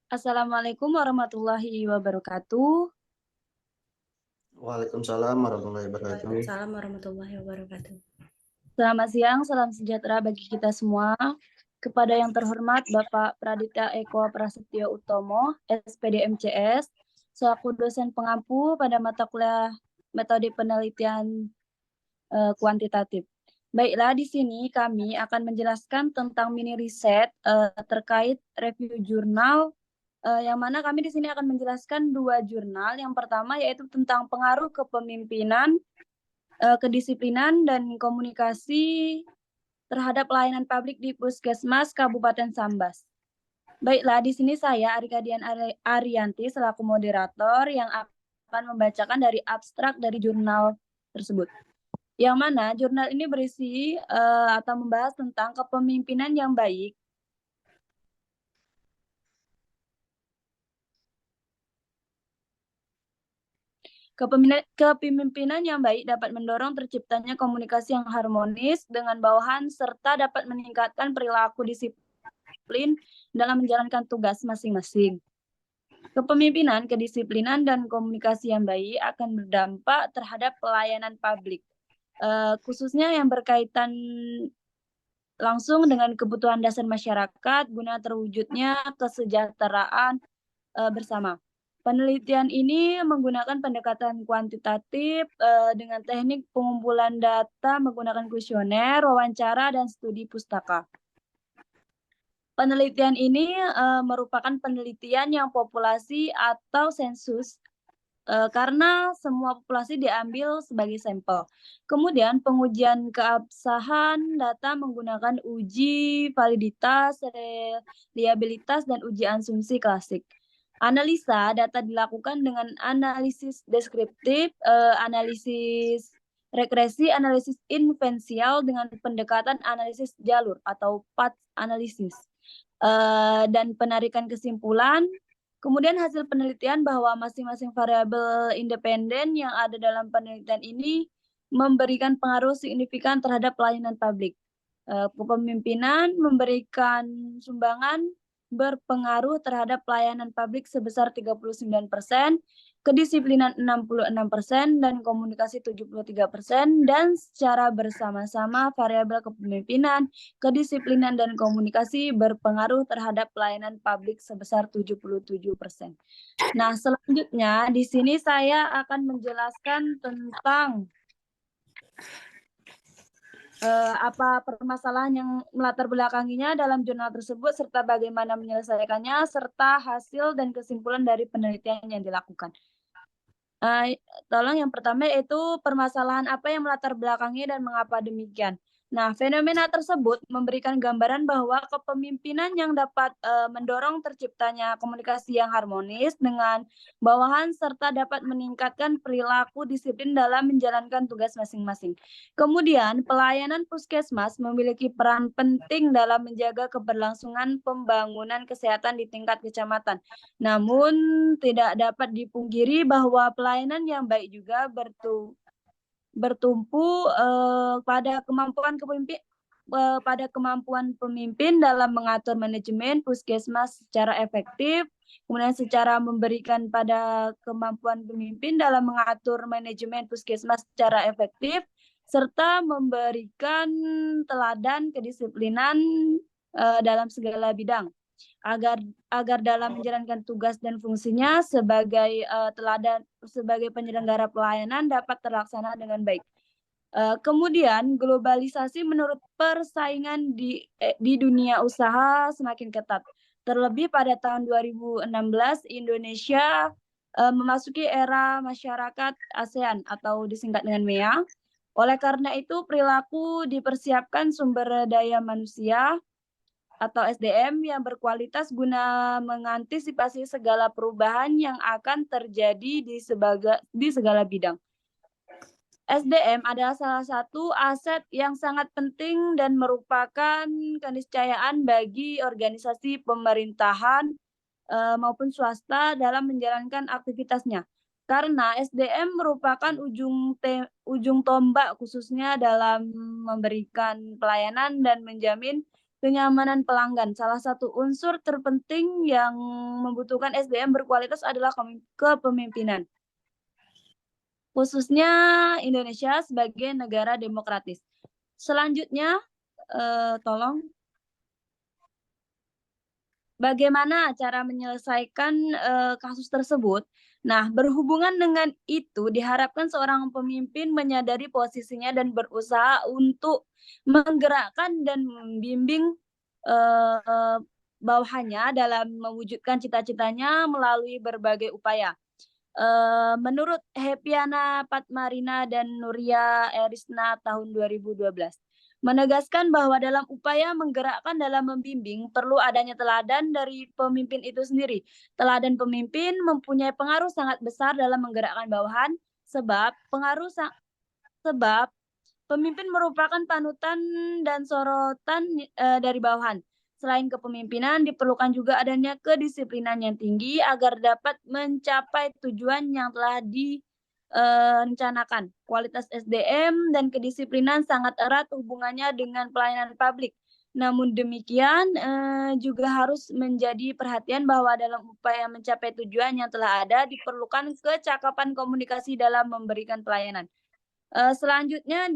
Assalamualaikum warahmatullahi wabarakatuh. Waalaikumsalam warahmatullahi wabarakatuh. Waalaikumsalam warahmatullahi wabarakatuh. Selamat siang, salam sejahtera bagi kita semua. Kepada yang terhormat Bapak Praditya Eko Prasetyo Utomo, SPD MCS, selaku dosen pengampu pada mata kuliah metode penelitian kuantitatif. Baiklah, di sini kami akan menjelaskan tentang mini riset terkait review jurnal, yang mana kami di sini akan menjelaskan dua jurnal. Yang pertama yaitu tentang pengaruh kepemimpinan, kedisiplinan, dan komunikasi terhadap pelayanan publik di Puskesmas Kabupaten Sambas. Baiklah, di sini saya Arika Dian Arianti selaku moderator yang akan membacakan dari abstrak dari jurnal tersebut. Yang mana jurnal ini berisi atau membahas tentang kepemimpinan yang baik. Kepemimpinan yang baik dapat mendorong terciptanya komunikasi yang harmonis dengan bawahan serta dapat meningkatkan perilaku disiplin dalam menjalankan tugas masing-masing. Kepemimpinan, kedisiplinan, dan komunikasi yang baik akan berdampak terhadap pelayanan publik, khususnya yang berkaitan langsung dengan kebutuhan dasar masyarakat guna terwujudnya kesejahteraan bersama. Penelitian ini menggunakan pendekatan kuantitatif dengan teknik pengumpulan data menggunakan kuesioner, wawancara, dan studi pustaka. Penelitian ini merupakan penelitian yang populasi atau sensus karena semua populasi diambil sebagai sampel. Kemudian pengujian keabsahan data menggunakan uji validitas, reliabilitas, dan uji asumsi klasik. Analisa data dilakukan dengan analisis deskriptif, analisis regresi, analisis inferensial dengan pendekatan analisis jalur atau path analysis, dan penarikan kesimpulan. Kemudian hasil penelitian bahwa masing-masing variabel independen yang ada dalam penelitian ini memberikan pengaruh signifikan terhadap pelayanan publik. Kepemimpinan memberikan sumbangan berpengaruh terhadap pelayanan publik sebesar 39%, kedisiplinan 66%, dan komunikasi 73%, dan secara bersama-sama variabel kepemimpinan, kedisiplinan, dan komunikasi berpengaruh terhadap pelayanan publik sebesar 77%. Nah, selanjutnya di sini saya akan menjelaskan tentang apa permasalahan yang melatar belakanginya dalam jurnal tersebut, serta bagaimana menyelesaikannya, serta hasil dan kesimpulan dari penelitian yang dilakukan. Tolong yang pertama yaitu permasalahan apa yang melatar belakangnya dan mengapa demikian. Nah, fenomena tersebut memberikan gambaran bahwa kepemimpinan yang dapat mendorong terciptanya komunikasi yang harmonis dengan bawahan serta dapat meningkatkan perilaku disiplin dalam menjalankan tugas masing-masing. Kemudian, pelayanan puskesmas memiliki peran penting dalam menjaga keberlangsungan pembangunan kesehatan di tingkat kecamatan. Namun, tidak dapat dipungkiri bahwa pelayanan yang baik juga bertumpu pada kemampuan pemimpin dalam mengatur manajemen puskesmas secara efektif, kemudian secara memberikan pada kemampuan pemimpin dalam mengatur manajemen puskesmas secara efektif, serta memberikan teladan kedisiplinan dalam segala bidang agar dalam menjalankan tugas dan fungsinya sebagai teladan sebagai penyelenggara pelayanan dapat terlaksana dengan baik. Kemudian globalisasi menurut persaingan di dunia usaha semakin ketat. Terlebih pada tahun 2016 Indonesia memasuki era masyarakat ASEAN atau disingkat dengan MEA. Oleh karena itu perilaku dipersiapkan sumber daya manusia atau SDM yang berkualitas guna mengantisipasi segala perubahan yang akan terjadi di segala bidang. SDM adalah salah satu aset yang sangat penting dan merupakan keniscayaan bagi organisasi pemerintahan maupun swasta dalam menjalankan aktivitasnya. Karena SDM merupakan ujung tombak khususnya dalam memberikan pelayanan dan menjamin kenyamanan pelanggan. Salah satu unsur terpenting yang membutuhkan SDM berkualitas adalah kepemimpinan, khususnya Indonesia sebagai negara demokratis. Selanjutnya, tolong bagaimana cara menyelesaikan kasus tersebut? Nah, berhubungan dengan itu, diharapkan seorang pemimpin menyadari posisinya dan berusaha untuk menggerakkan dan membimbing bawahannya dalam mewujudkan cita-citanya melalui berbagai upaya. Menurut Hepiana Patmarina dan Nuria Erisna tahun 2012, menegaskan bahwa dalam upaya menggerakkan dalam membimbing perlu adanya teladan dari pemimpin itu sendiri. Teladan pemimpin mempunyai pengaruh sangat besar dalam menggerakkan bawahan sebab pemimpin merupakan panutan dan sorotan dari bawahan. Selain kepemimpinan, diperlukan juga adanya kedisiplinan yang tinggi agar dapat mencapai tujuan yang telah direncanakan. Kualitas SDM dan kedisiplinan sangat erat hubungannya dengan pelayanan publik. Namun demikian, juga harus menjadi perhatian bahwa dalam upaya mencapai tujuan yang telah ada, diperlukan kecakapan komunikasi dalam memberikan pelayanan. Selanjutnya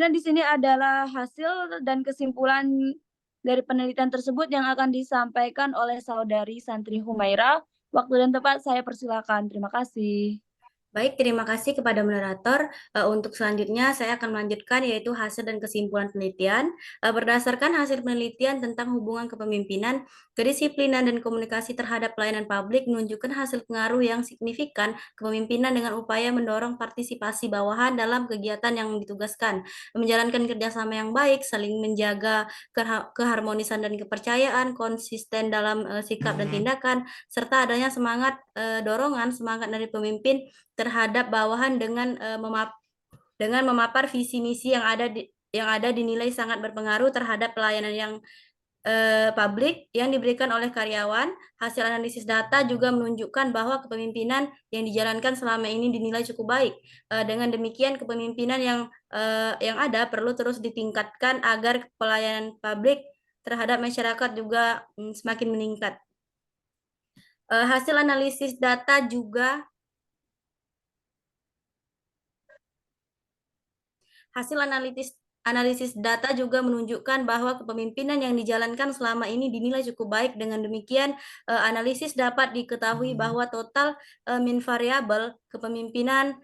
di sini adalah hasil dan kesimpulan dari penelitian tersebut yang akan disampaikan oleh saudari Santri Humaira. Waktu dan tempat saya persilakan. Terima kasih. Baik, terima kasih kepada moderator. Untuk selanjutnya, saya akan melanjutkan yaitu hasil dan kesimpulan penelitian. Berdasarkan hasil penelitian tentang hubungan kepemimpinan, kedisiplinan, dan komunikasi terhadap pelayanan publik menunjukkan hasil pengaruh yang signifikan kepemimpinan dengan upaya mendorong partisipasi bawahan dalam kegiatan yang ditugaskan, menjalankan kerjasama yang baik, saling menjaga keharmonisan dan kepercayaan, konsisten dalam sikap dan tindakan, serta adanya semangat semangat dari pemimpin terhadap bawahan dengan memapar visi misi yang ada dinilai sangat berpengaruh terhadap pelayanan yang publik yang diberikan oleh karyawan. Hasil analisis data juga menunjukkan bahwa kepemimpinan yang dijalankan selama ini dinilai cukup baik. Dengan demikian, kepemimpinan yang ada perlu terus ditingkatkan agar pelayanan publik terhadap masyarakat juga semakin meningkat. Hasil analisis data juga Hasil analisis data juga menunjukkan bahwa kepemimpinan yang dijalankan selama ini dinilai cukup baik. Dengan demikian, analisis dapat diketahui bahwa total mean variable kepemimpinan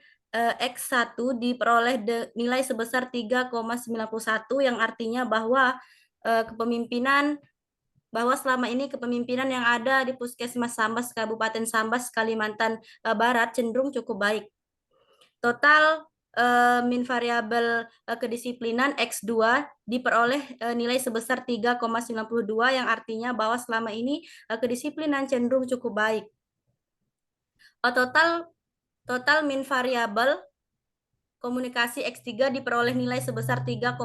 X1 diperoleh nilai sebesar 3,91 yang artinya bahwa selama ini kepemimpinan yang ada di Puskesmas Sambas Kabupaten Sambas Kalimantan Barat cenderung cukup baik. Total min variabel kedisiplinan X2 diperoleh nilai sebesar 3,92 yang artinya bahwa selama ini kedisiplinan cenderung cukup baik. Total min variabel komunikasi X3 diperoleh nilai sebesar 3,89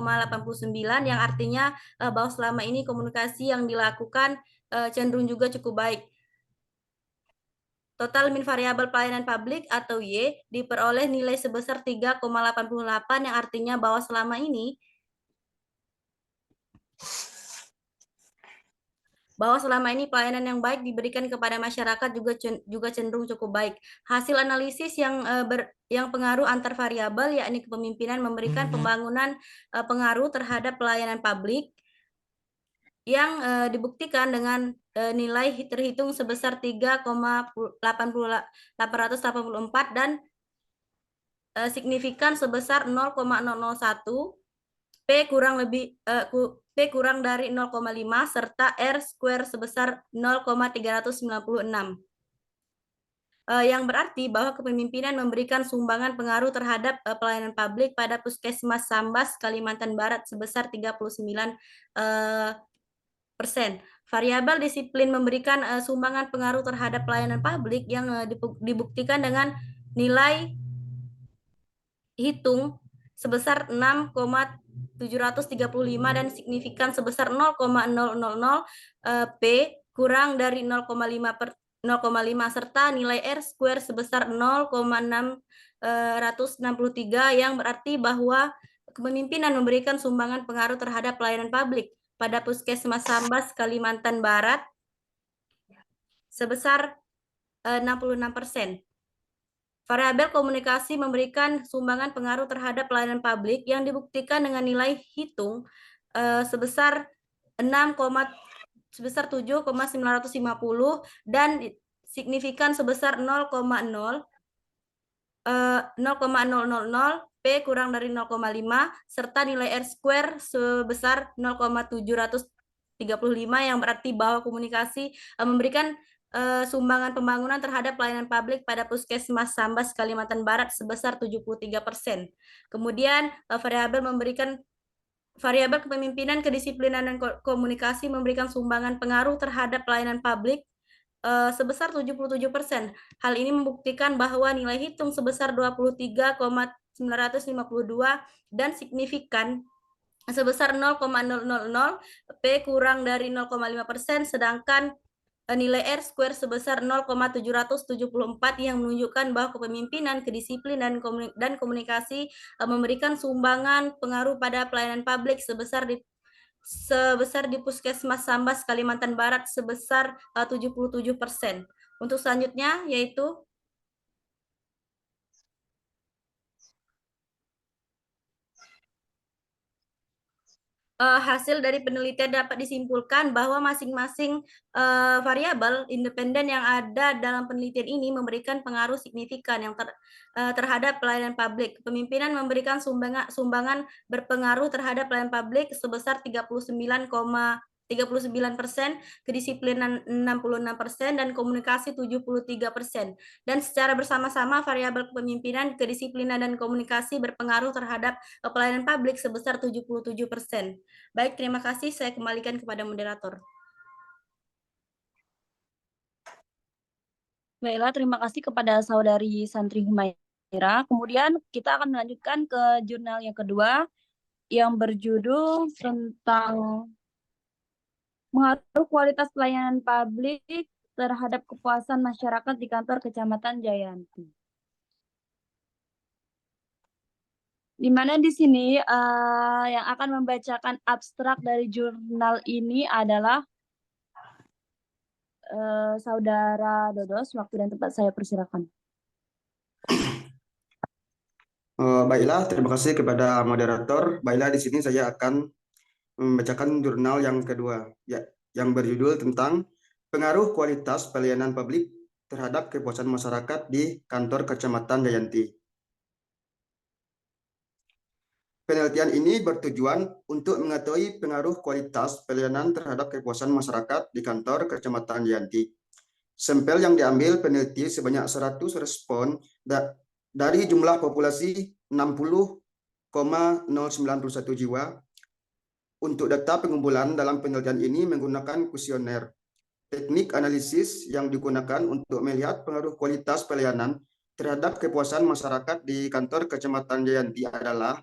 yang artinya bahwa selama ini komunikasi yang dilakukan cenderung juga cukup baik. Total min variabel pelayanan publik atau Y diperoleh nilai sebesar 3,88 yang artinya bahwa selama ini pelayanan yang baik diberikan kepada masyarakat juga cenderung cukup baik. Hasil analisis yang pengaruh antar variabel yakni kepemimpinan memberikan pembangunan pengaruh terhadap pelayanan publik yang dibuktikan dengan nilai terhitung sebesar 3,884 dan signifikan sebesar 0,001, P kurang dari 0,5 serta R square sebesar 0,396. Yang berarti bahwa kepemimpinan memberikan sumbangan pengaruh terhadap pelayanan publik pada Puskesmas Sambas Kalimantan Barat sebesar 39%. Variabel disiplin memberikan sumbangan pengaruh terhadap pelayanan publik yang dibuktikan dengan nilai hitung sebesar 6,735 dan signifikan sebesar 0,000 P kurang dari 0,5 serta nilai R square sebesar 0,663 yang berarti bahwa kepemimpinan memberikan sumbangan pengaruh terhadap pelayanan publik. pada Puskesmas Sambas, Kalimantan Barat sebesar 66%. Variabel komunikasi memberikan sumbangan pengaruh terhadap pelayanan publik yang dibuktikan dengan nilai hitung sebesar 7,950 dan signifikan sebesar 0,000 P kurang dari 0,5 serta nilai R square sebesar 0,735 yang berarti bahwa komunikasi memberikan sumbangan pembangunan terhadap pelayanan publik pada Puskesmas Sambas Kalimantan Barat sebesar 73%. Kemudian variabel kepemimpinan, kedisiplinan, dan komunikasi memberikan sumbangan pengaruh terhadap pelayanan publik sebesar 77%. Hal ini membuktikan bahwa nilai hitung sebesar 23,952 dan signifikan sebesar 0,000 P kurang dari 0,5%, sedangkan nilai R square sebesar 0,774 yang menunjukkan bahwa kepemimpinan, kedisiplinan, dan komunikasi memberikan sumbangan pengaruh pada pelayanan publik sebesar di Puskesmas Sambas Kalimantan Barat sebesar 77%. Untuk selanjutnya yaitu hasil dari penelitian dapat disimpulkan bahwa masing-masing variabel independen yang ada dalam penelitian ini memberikan pengaruh signifikan yang terhadap pelayanan publik. Kepemimpinan memberikan sumbangan berpengaruh terhadap pelayanan publik sebesar 39%, kedisiplinan 66%, dan komunikasi 73%. Dan secara bersama-sama variabel kepemimpinan, kedisiplinan, dan komunikasi berpengaruh terhadap pelayanan publik sebesar 77%. Baik, terima kasih. Saya kembalikan kepada moderator. Baiklah, terima kasih kepada Saudari Santri Humaira. Kemudian kita akan melanjutkan ke jurnal yang kedua yang berjudul tentang mengatur kualitas pelayanan publik terhadap kepuasan masyarakat di kantor Kecamatan Jayanti. Di mana di sini yang akan membacakan abstrak dari jurnal ini adalah Saudara Dodos. Waktu dan tempat saya persilakan. Baiklah, terima kasih kepada moderator. Baiklah, di sini saya akan membacakan jurnal yang kedua, yang berjudul tentang pengaruh kualitas pelayanan publik terhadap kepuasan masyarakat di kantor Kecamatan Jayanti. Penelitian ini bertujuan untuk mengetahui pengaruh kualitas pelayanan terhadap kepuasan masyarakat di kantor Kecamatan Jayanti. Sampel yang diambil peneliti sebanyak 100 respon dari jumlah populasi 60,091 jiwa. Untuk data pengumpulan dalam penelitian ini menggunakan kuesioner. Teknik analisis yang digunakan untuk melihat pengaruh kualitas pelayanan terhadap kepuasan masyarakat di kantor Kecamatan Jayanti adalah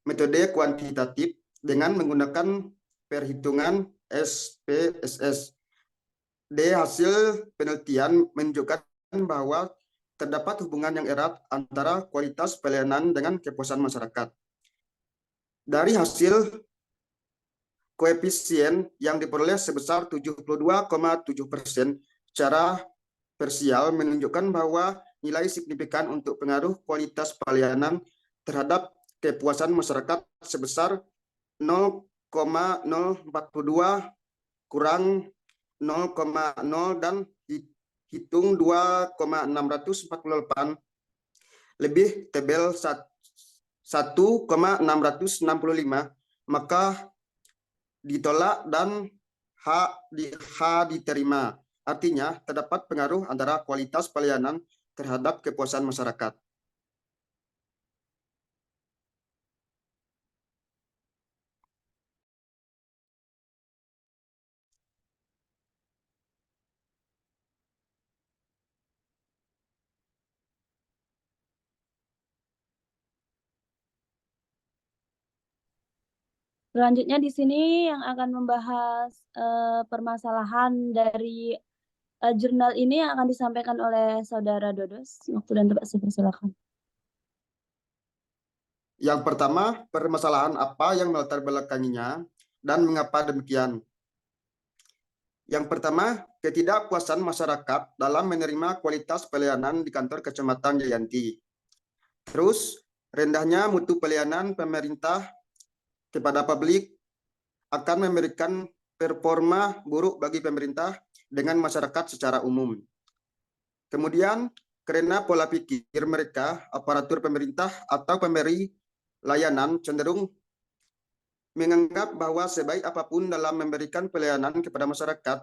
metode kuantitatif dengan menggunakan perhitungan SPSS. Hasil penelitian menunjukkan bahwa terdapat hubungan yang erat antara kualitas pelayanan dengan kepuasan masyarakat. Dari hasil koefisien yang diperoleh sebesar 72,7% secara parsial menunjukkan bahwa nilai signifikan untuk pengaruh kualitas pelayanan terhadap kepuasan masyarakat sebesar 0,042 kurang 0,0 dan hitung 2,648 lebih tabel 1,665, maka ditolak dan H diterima. Artinya, terdapat pengaruh antara kualitas pelayanan terhadap kepuasan masyarakat. Selanjutnya di sini yang akan membahas permasalahan dari jurnal ini yang akan disampaikan oleh Saudara Dodos. Waktu dan tempat saya persilakan. Yang pertama, permasalahan apa yang melatar belakanginya? dan mengapa demikian? Yang pertama, ketidakpuasan masyarakat dalam menerima kualitas pelayanan di kantor Kecamatan Jayanti. Terus, rendahnya mutu pelayanan pemerintah kepada publik akan memberikan performa buruk bagi pemerintah dengan masyarakat secara umum. Kemudian, karena pola pikir mereka, aparatur pemerintah atau pemberi layanan cenderung menganggap bahwa sebaik apapun dalam memberikan pelayanan kepada masyarakat,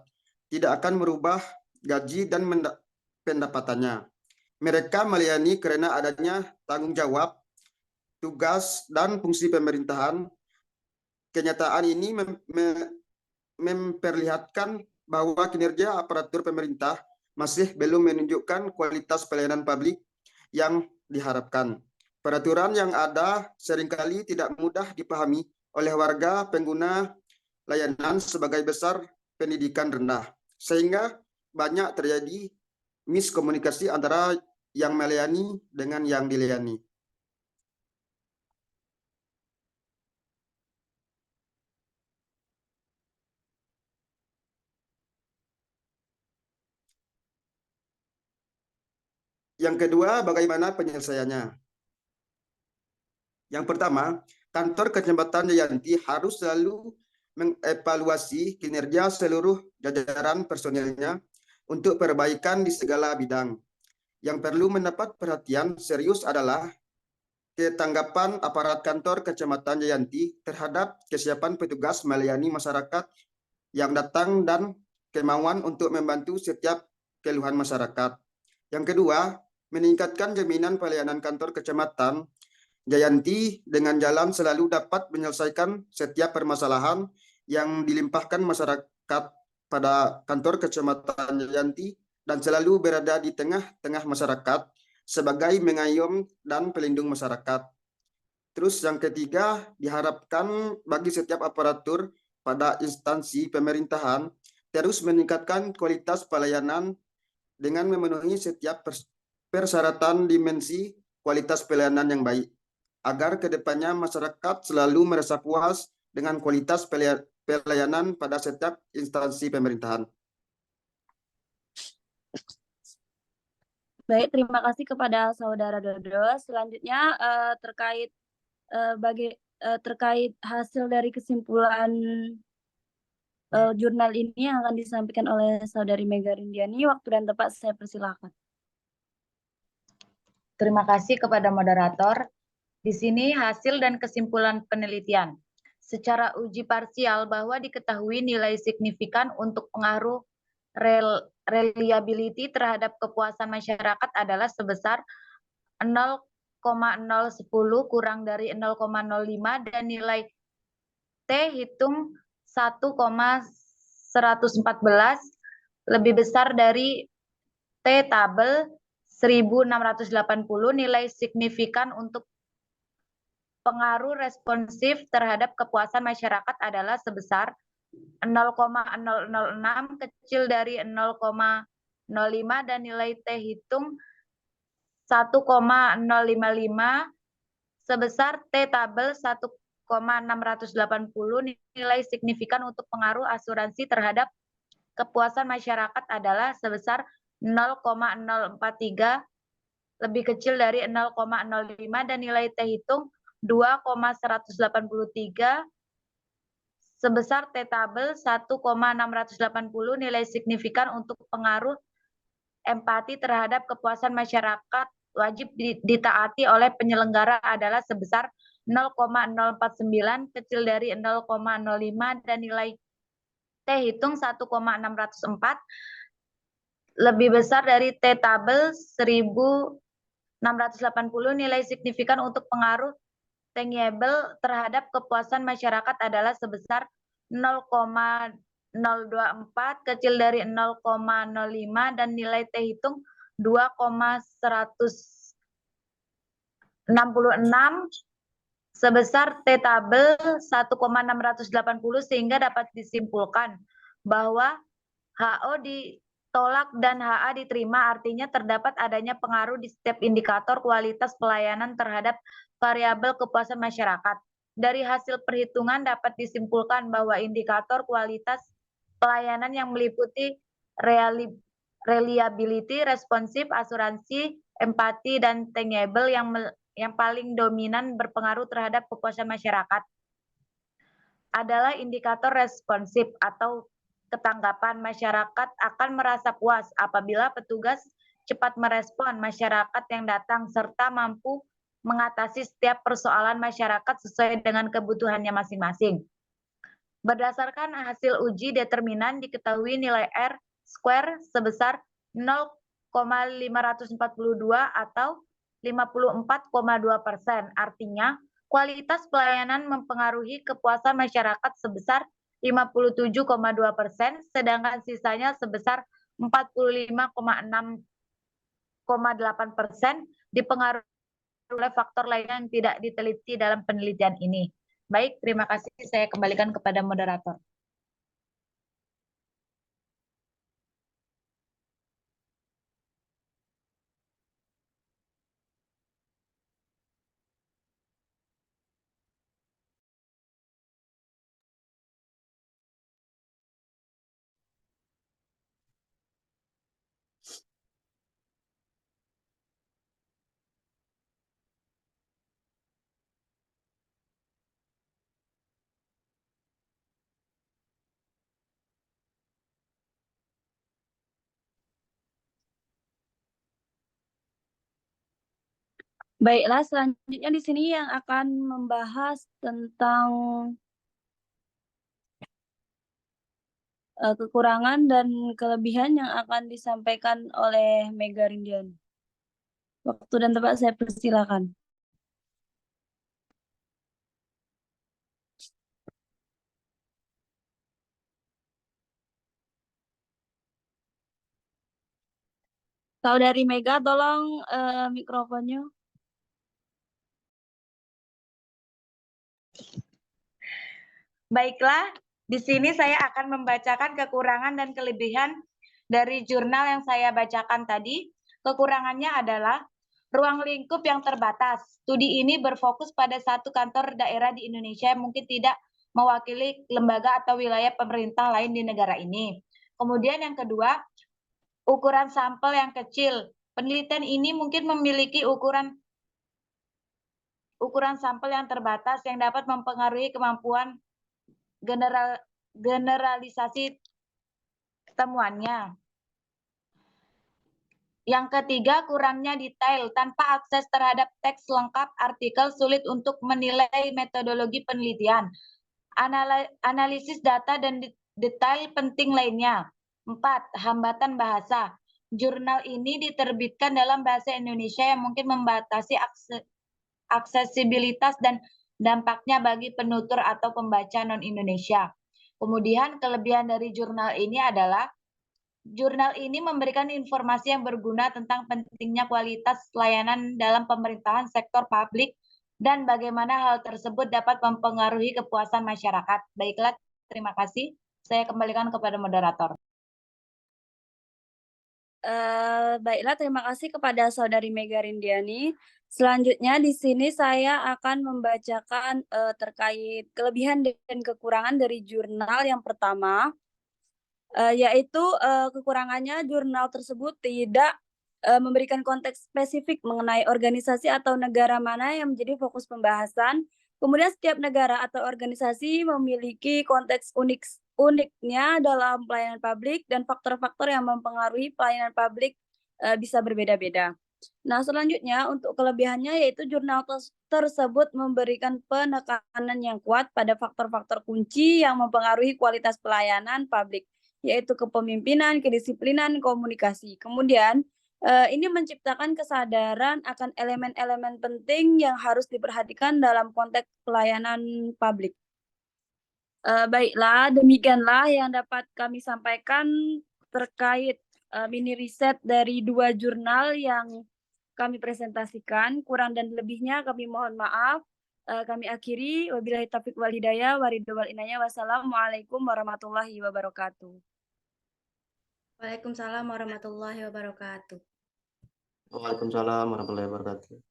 tidak akan merubah gaji dan pendapatannya. Mereka melayani karena adanya tanggung jawab, tugas, dan fungsi pemerintahan. Kenyataan ini memperlihatkan bahwa kinerja aparatur pemerintah masih belum menunjukkan kualitas pelayanan publik yang diharapkan. Peraturan yang ada seringkali tidak mudah dipahami oleh warga pengguna layanan sebagai besar pendidikan rendah, sehingga banyak terjadi miskomunikasi antara yang melayani dengan yang dilayani. Yang kedua, bagaimana penyelesaiannya? Yang pertama, kantor Kecamatan Jayanti harus selalu mengevaluasi kinerja seluruh jajaran personilnya untuk perbaikan di segala bidang. Yang perlu mendapat perhatian serius adalah ketanggapan aparat kantor Kecamatan Jayanti terhadap kesiapan petugas melayani masyarakat yang datang dan kemauan untuk membantu setiap keluhan masyarakat. Yang kedua, meningkatkan jaminan pelayanan kantor Kecamatan Jayanti dengan jalan selalu dapat menyelesaikan setiap permasalahan yang dilimpahkan masyarakat pada kantor Kecamatan Jayanti dan selalu berada di tengah-tengah masyarakat sebagai mengayom dan pelindung masyarakat. Terus yang ketiga, diharapkan bagi setiap aparatur pada instansi pemerintahan terus meningkatkan kualitas pelayanan dengan memenuhi setiap persyaratan dimensi kualitas pelayanan yang baik, agar kedepannya masyarakat selalu merasa puas dengan kualitas pelayanan pada setiap instansi pemerintahan. Baik, terima kasih kepada Saudara Dodo. Selanjutnya terkait hasil dari kesimpulan jurnal ini yang akan disampaikan oleh Saudari Mega Rindiani. Waktu dan tempat saya persilakan. Terima kasih kepada moderator. Di sini hasil dan kesimpulan penelitian. Secara uji parsial bahwa diketahui nilai signifikan untuk pengaruh reliability terhadap kepuasan masyarakat adalah sebesar 0,010 kurang dari 0,05 dan nilai T hitung 1,114 lebih besar dari T tabel 1680. Nilai signifikan untuk pengaruh responsif terhadap kepuasan masyarakat adalah sebesar 0,006 kecil dari 0,05 dan nilai T hitung 1,055 sebesar T tabel 1,680. Nilai signifikan untuk pengaruh asuransi terhadap kepuasan masyarakat adalah sebesar 0,043 lebih kecil dari 0,05 dan nilai T hitung 2,183 sebesar T tabel 1,680. Nilai signifikan untuk pengaruh empati terhadap kepuasan masyarakat wajib ditaati oleh penyelenggara adalah sebesar 0,049 kecil dari 0,05 dan nilai T hitung 1,604 lebih besar dari T tabel 1680. Nilai signifikan untuk pengaruh tangible terhadap kepuasan masyarakat adalah sebesar 0,024 kecil dari 0,05 dan nilai T hitung 2,166 sebesar T tabel 1,680 sehingga dapat disimpulkan bahwa HO ditolak dan HA diterima, artinya terdapat adanya pengaruh di setiap indikator kualitas pelayanan terhadap variabel kepuasan masyarakat. Dari hasil perhitungan dapat disimpulkan bahwa indikator kualitas pelayanan yang meliputi reliability, responsif, asuransi, empati, dan tangible yang paling dominan berpengaruh terhadap kepuasan masyarakat adalah indikator responsif atau ketanggapan masyarakat akan merasa puas apabila petugas cepat merespon masyarakat yang datang serta mampu mengatasi setiap persoalan masyarakat sesuai dengan kebutuhannya masing-masing. Berdasarkan hasil uji determinan diketahui nilai R square sebesar 0,542 atau 54,2%. Artinya, kualitas pelayanan mempengaruhi kepuasan masyarakat sebesar 57,2%, sedangkan sisanya sebesar 45,8% dipengaruhi oleh faktor lainnya yang tidak diteliti dalam penelitian ini. Baik, terima kasih. Saya kembalikan kepada moderator. Baiklah, selanjutnya di sini yang akan membahas tentang kekurangan dan kelebihan yang akan disampaikan oleh Mega Rindian. Waktu dan tempat saya persilakan. Saudari Mega, tolong mikrofonnya. Baiklah, di sini saya akan membacakan kekurangan dan kelebihan dari jurnal yang saya bacakan tadi. Kekurangannya adalah ruang lingkup yang terbatas. Studi ini berfokus pada satu kantor daerah di Indonesia yang mungkin tidak mewakili lembaga atau wilayah pemerintah lain di negara ini. Kemudian yang kedua, ukuran sampel yang kecil. Penelitian ini mungkin memiliki ukuran sampel yang terbatas yang dapat mempengaruhi kemampuan generalisasi temuannya. Yang ketiga, kurangnya detail. Tanpa akses terhadap teks lengkap artikel, sulit untuk menilai metodologi penelitian. Analisis data dan detail penting lainnya. 4. Hambatan bahasa. Jurnal ini diterbitkan dalam bahasa Indonesia yang mungkin membatasi aksesibilitas dan dampaknya bagi penutur atau pembaca non-Indonesia. Kemudian kelebihan dari jurnal ini adalah jurnal ini memberikan informasi yang berguna tentang pentingnya kualitas layanan dalam pemerintahan sektor publik dan bagaimana hal tersebut dapat mempengaruhi kepuasan masyarakat. Baiklah, terima kasih. Saya kembalikan kepada moderator. Baiklah, terima kasih kepada Saudari Mega Rindiani. Selanjutnya di sini saya akan membacakan terkait kelebihan dan kekurangan dari jurnal yang pertama, yaitu kekurangannya jurnal tersebut tidak memberikan konteks spesifik mengenai organisasi atau negara mana yang menjadi fokus pembahasan. Kemudian setiap negara atau organisasi memiliki konteks uniknya dalam pelayanan publik dan faktor-faktor yang mempengaruhi pelayanan publik bisa berbeda-beda. Nah, selanjutnya untuk kelebihannya yaitu jurnal tersebut memberikan penekanan yang kuat pada faktor-faktor kunci yang mempengaruhi kualitas pelayanan publik, yaitu kepemimpinan, kedisiplinan, komunikasi. Kemudian, ini menciptakan kesadaran akan elemen-elemen penting yang harus diperhatikan dalam konteks pelayanan publik. Baiklah, demikianlah yang dapat kami sampaikan terkait mini riset dari 2 jurnal yang kami presentasikan. Kurang dan lebihnya kami mohon maaf. Kami akhiri. Wabillahi taufiq wal hidayah. Waridho wal inayah. Wassalamualaikum warahmatullahi wabarakatuh. Waalaikumsalam warahmatullahi wabarakatuh. Waalaikumsalam warahmatullahi wabarakatuh.